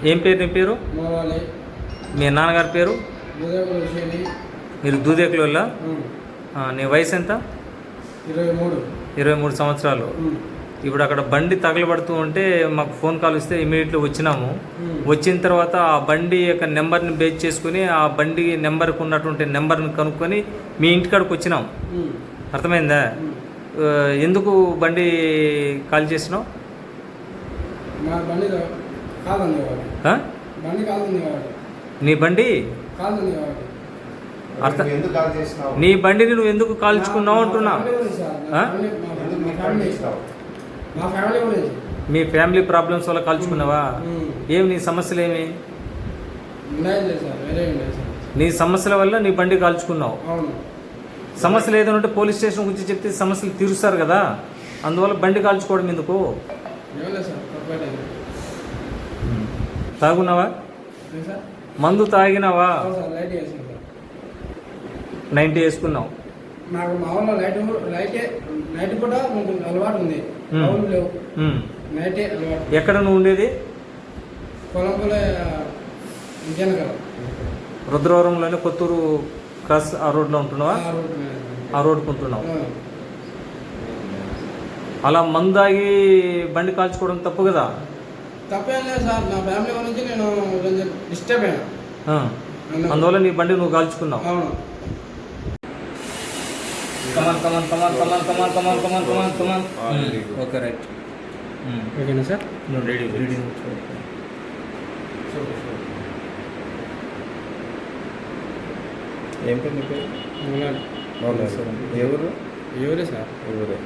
ఏం పేరు నీ పేరు? మోవాలి. మీ నాన్నగారి పేరు? దూదేకుల విషయాన్ని. మీరు దూదేకుల? నీ వయసు ఎంత? 23. 23 సంవత్సరాలు. ఇప్పుడు అక్కడ బండి తగలబడుతూ ఉంటే మాకు ఫోన్ కాల్ ఇస్తే ఇమీడియట్లీ వచ్చినాము. వచ్చిన తర్వాత ఆ బండి యొక్క నెంబర్ని బేస్ చేసుకుని ఆ బండి నెంబర్కి ఉన్నటువంటి నెంబర్ని కనుక్కొని మీ ఇంటికాడికి వచ్చినాం. అర్థమైందా? ఎందుకు బండి కాల్ చేసినావు? మా బండి కాదండి కాబట్టి. బండి కాదండి కాబట్టి. నీ బండి కాదండి కాబట్టి. అర్థం. నీ బండిని నువ్వు ఎందుకు కాల్చుకున్నావు అంటున్నా? మా ఫ్యామిలీ గురించి. మీ ఫ్యామిలీ ప్రాబ్లమ్స్ వల్ల కాల్చుకున్నావా? ఏమి నీ సమస్యలు ఏమి? నీ సమస్యల వల్ల నీ బండి కాల్చుకున్నావు. సమస్యలు ఏదైనా ఉంటే పోలీస్ స్టేషన్ గురించి చెప్తే సమస్యలు తీరుస్తారు కదా, అందువల్ల బండి కాల్చుకోవడం ఎందుకు? తాగున్నావా? మందు తాగినావా? 90 వేసుకున్నావు. నాకు మామూలుగా నైట్ కూడా అలవాటు ఉంది. లేవు నైటే అలవాటు. ఎక్కడ నువ్వు ఉండేది? పొలంలో విజయనగరం రుద్రవరంలోనే కొత్తూరు క్రాస్ ఆ రోడ్లో ఉంటున్నావా? ఆ రోడ్డుకు ఉంటున్నావు. అలా మందు తాగి బండి కాల్చుకోవడం తప్పు కదా? తప్పేం లేదు సార్, నా ఫ్యామిలీ గురించి నేను కొంచెం డిస్టర్బ్ అయినా, అందువల్ల నీ బండి నువ్వు కాల్చుకున్నావు. అవును. Okay, right. ఓకేనా సార్? నువ్వు రెడీ. ఏం పేరు నీ పేరు? ఎవరు? ఎవరే సార్? ఎవరే?